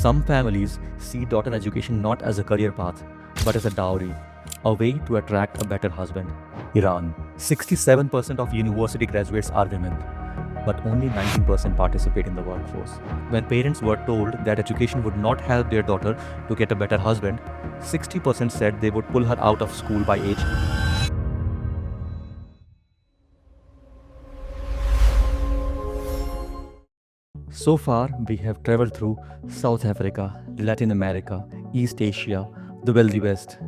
Some families see daughter education not as a career path, but as a dowry, a way to attract a better husband. Iran. 67% of university graduates are women, but only 19% participate in the workforce. When parents were told that education would not help their daughter to get a better husband, 60% said they would pull her out of school by age. So far, we have traveled through South Africa, Latin America, East Asia, the wealthy West.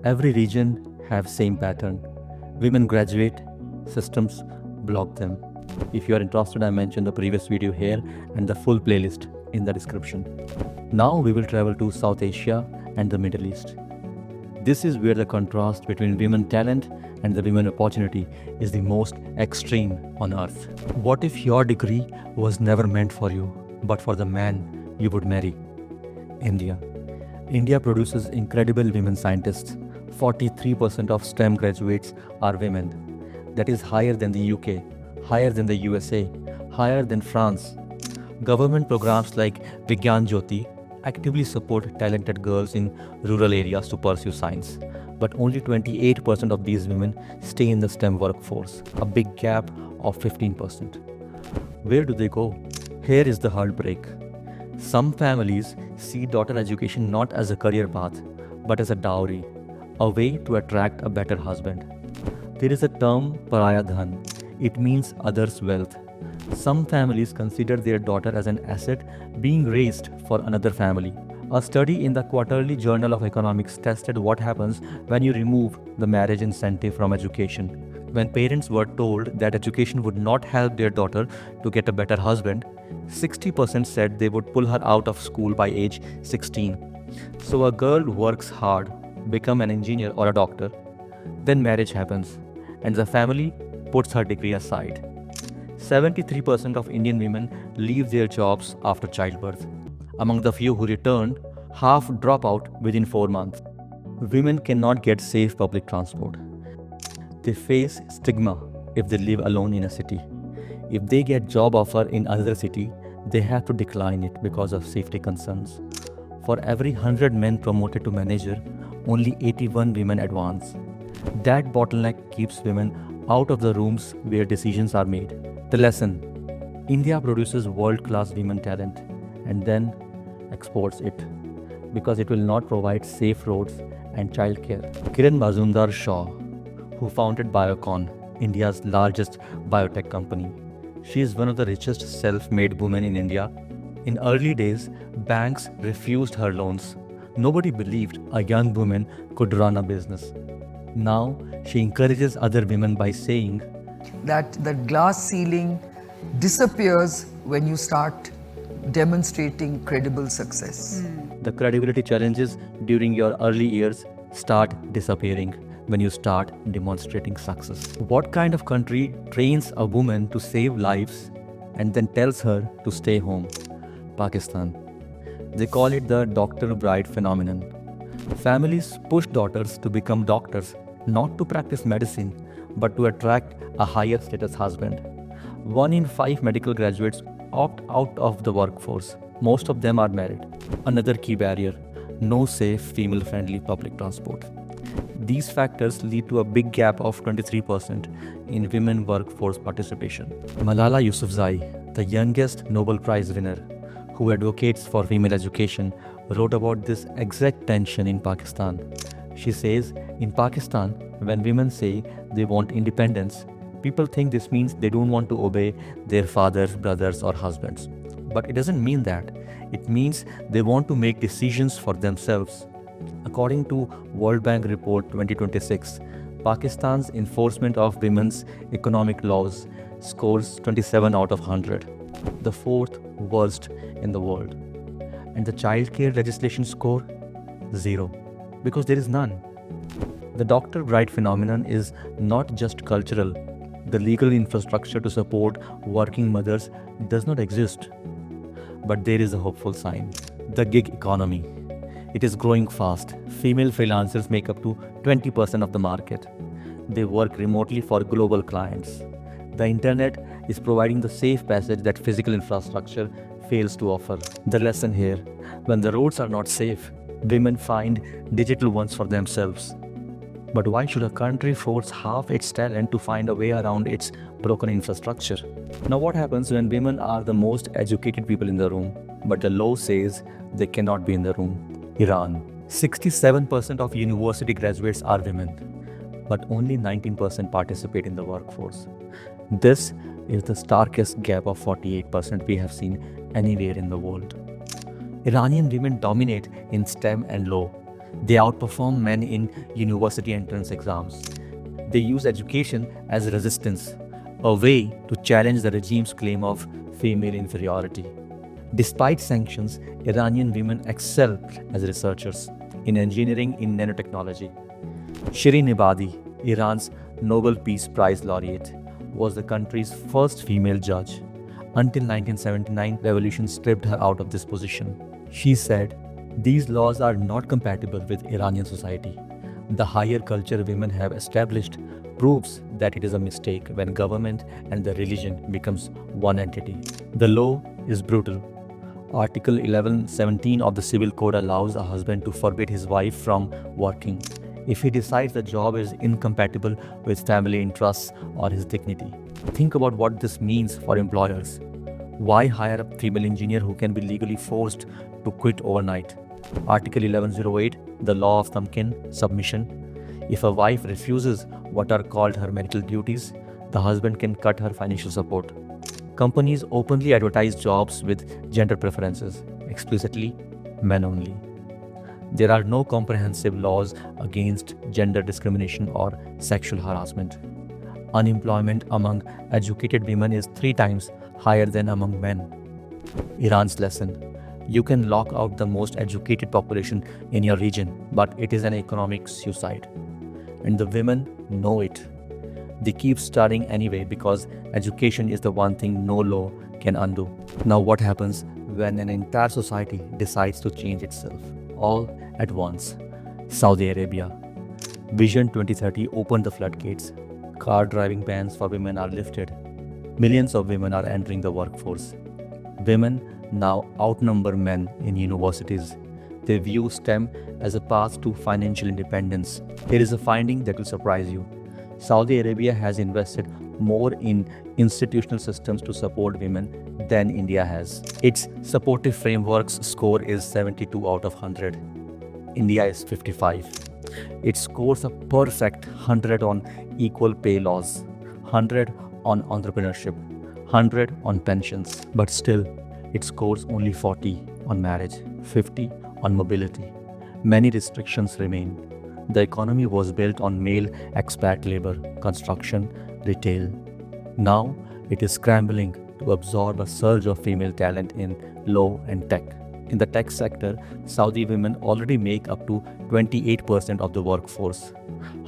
Every region have same pattern. Women graduate, systems block them. If you are interested, I mentioned the previous video here and the full playlist in the description. Now we will travel to South Asia and the Middle East. This is where the contrast between women talent and the women opportunity is the most extreme on earth. What if your degree was never meant for you, but for the man you would marry? India. India produces incredible women scientists. 43% of STEM graduates are women. That is higher than the UK, higher than the USA, higher than France. Government programs like Vigyan Jyoti actively support talented girls in rural areas to pursue science. But only 28% of these women stay in the STEM workforce, a big gap of 15%. Where do they go? Here is the heartbreak. Some families see daughter education not as a career path, but as a dowry, a way to attract a better husband. There is a term, Paraya Dhan. It means others' wealth. Some families consider their daughter as an asset being raised for another family. A study in the Quarterly Journal of Economics tested what happens when you remove the marriage incentive from education. When parents were told that education would not help their daughter to get a better husband, 60% said they would pull her out of school by age 16. So a girl works hard, become an engineer or a doctor, then marriage happens, and the family puts her degree aside. 73% of Indian women leave their jobs after childbirth. Among the few who return, half drop out within 4 months. Women cannot get safe public transport. They face stigma if they live alone in a city. If they get job offer in another city, they have to decline it because of safety concerns. For every 100 men promoted to manager, only 81 women advance. That bottleneck keeps women out of the rooms where decisions are made. The lesson: India produces world-class women talent and then exports it because it will not provide safe roads and childcare. Kiran Mazumdar-Shaw, who founded Biocon, India's largest biotech company. She is one of the richest self-made women in India. In early days, banks refused her loans. Nobody believed a young woman could run a business. Now, she encourages other women by saying that the glass ceiling disappears when you start demonstrating credible success. The credibility challenges during your early years start disappearing when you start demonstrating success. What kind of country trains a woman to save lives and then tells her to stay home? Pakistan. They call it the doctor-bride phenomenon. Families push daughters to become doctors, not to practice medicine, but to attract a higher status husband. 1 in 5 medical graduates opt out of the workforce. Most of them are married. Another key barrier: no safe female-friendly public transport. These factors lead to a big gap of 23% in women workforce participation. Malala Yousafzai, the youngest Nobel Prize winner, who advocates for female education, wrote about this exact tension in Pakistan. She says, in Pakistan, when women say they want independence, people think this means they don't want to obey their fathers, brothers, or husbands. But it doesn't mean that. It means they want to make decisions for themselves. According to World Bank Report 2026, Pakistan's enforcement of women's economic laws scores 27 out of 100, the 4th worst in the world. And the childcare legislation score? 0, because there is none. The doctor-bride phenomenon is not just cultural. The legal infrastructure to support working mothers does not exist. But there is a hopeful sign. The gig economy. It is growing fast. Female freelancers make up to 20% of the market. They work remotely for global clients. The internet is providing the safe passage that physical infrastructure fails to offer. The lesson here: when the roads are not safe, women find digital ones for themselves. But why should a country force half its talent to find a way around its broken infrastructure? Now, what happens when women are the most educated people in the room, but the law says they cannot be in the room? Iran. 67% of university graduates are women, but only 19% participate in the workforce. This is the starkest gap of 48% we have seen anywhere in the world. Iranian women dominate in STEM and law. They outperform men in university entrance exams. They use education as resistance, a way to challenge the regime's claim of female inferiority. Despite sanctions, Iranian women excel as researchers in engineering and nanotechnology. Shirin Ebadi, Iran's Nobel Peace Prize laureate, was the country's first female judge. Until 1979, revolution stripped her out of this position. She said, "These laws are not compatible with Iranian society. The higher culture women have established proves that it is a mistake when government and the religion becomes one entity." The law is brutal. Article 1117 of the Civil Code allows a husband to forbid his wife from working if he decides the job is incompatible with family interests or his dignity. Think about what this means for employers. Why hire a female engineer who can be legally forced to quit overnight? Article 1108, the law of Tamkin, submission. If a wife refuses what are called her marital duties, the husband can cut her financial support. Companies openly advertise jobs with gender preferences, explicitly men only. There are no comprehensive laws against gender discrimination or sexual harassment. Unemployment among educated women is 3 times higher than among men. Iran's lesson: you can lock out the most educated population in your region, but it is an economic suicide. And the women know it. They keep studying anyway because education is the one thing no law can undo. Now, what happens when an entire society decides to change itself all at once? Saudi Arabia. Vision 2030 opened the floodgates. Car driving bans for women are lifted. Millions of women are entering the workforce. Women now outnumber men in universities. They view STEM as a path to financial independence. Here is a finding that will surprise you. Saudi Arabia has invested more in institutional systems to support women than India has. Its supportive frameworks score is 72 out of 100. India is 55. It scores a perfect 100 on equal pay laws, 100 on entrepreneurship, 100 on pensions. But still, it scores only 40 on marriage, 50 on mobility. Many restrictions remain. The economy was built on male expat labor, construction, retail. Now it is scrambling to absorb a surge of female talent in law and tech. In the tech sector, Saudi women already make up to 28% of the workforce,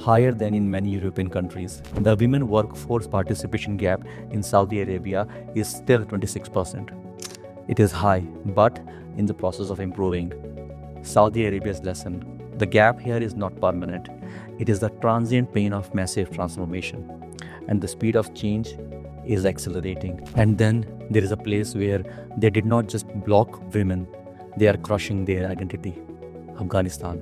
higher than in many European countries. The women workforce participation gap in Saudi Arabia is still 26%. It is high, but in the process of improving. Saudi Arabia's lesson: the gap here is not permanent. It is the transient pain of massive transformation. And the speed of change is accelerating. And then there is a place where they did not just block women, they are crushing their identity: Afghanistan.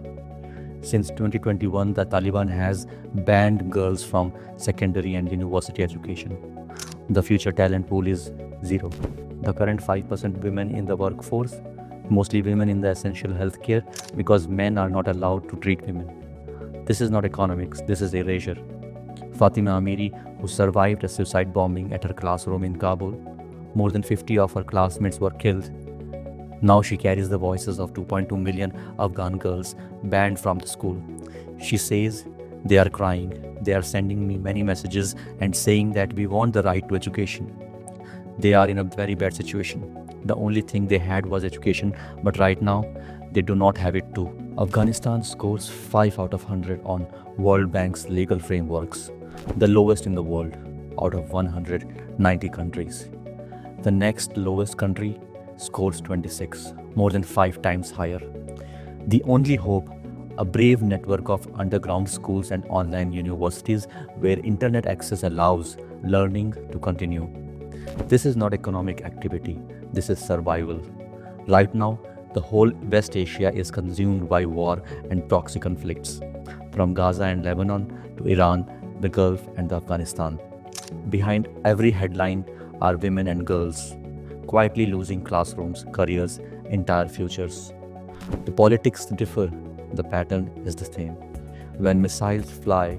Since 2021, the Taliban has banned girls from secondary and university education. The future talent pool is zero. The current 5% women in the workforce, mostly women in the essential healthcare, because men are not allowed to treat women. This is not economics, this is erasure. Fatima Amiri, who survived a suicide bombing at her classroom in Kabul, more than 50 of her classmates were killed. Now she carries the voices of 2.2 million Afghan girls banned from the school. She says, "They are crying, they are sending me many messages and saying that we want the right to education. They are in a very bad situation. The only thing they had was education, but right now, they do not have it too." Afghanistan scores 5 out of 100 on World Bank's legal frameworks, the lowest in the world out of 190 countries. The next lowest country scores 26, more than 5 times higher. The only hope: a brave network of underground schools and online universities where internet access allows learning to continue. This is not economic activity. this is survival. Right now, the whole West Asia is consumed by war and proxy conflicts, from Gaza and Lebanon to Iran, the Gulf, and Afghanistan. Behind every headline are women and girls, quietly losing classrooms, careers, entire futures. The politics differ, the pattern is the same. When missiles fly,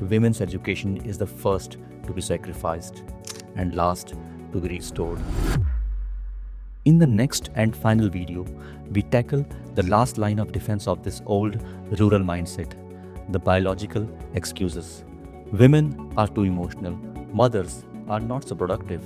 women's education is the first to be sacrificed and last to be restored. In the next and final video, we tackle the last line of defense of this old rural mindset, the biological excuses. Women are too emotional, mothers are not so productive.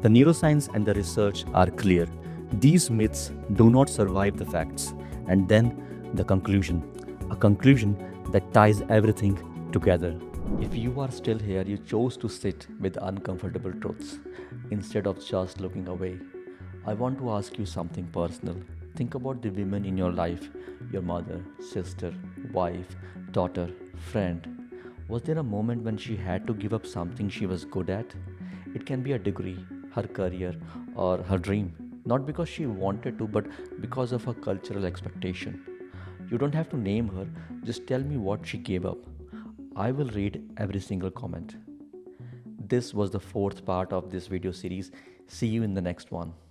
The neuroscience and the research are clear. These myths do not survive the facts. And then the conclusion, a conclusion that ties everything together. If you are still here, you chose to sit with uncomfortable truths instead of just looking away. I want to ask you something personal. Think about the women in your life, your mother, sister, wife, daughter, friend. Was there a moment when she had to give up something she was good at? It can be a degree, her career, or her dream. Not because she wanted to, but because of her cultural expectation. You don't have to name her, just tell me what she gave up. I will read every single comment. This was the fourth part of this video series. See you in the next one.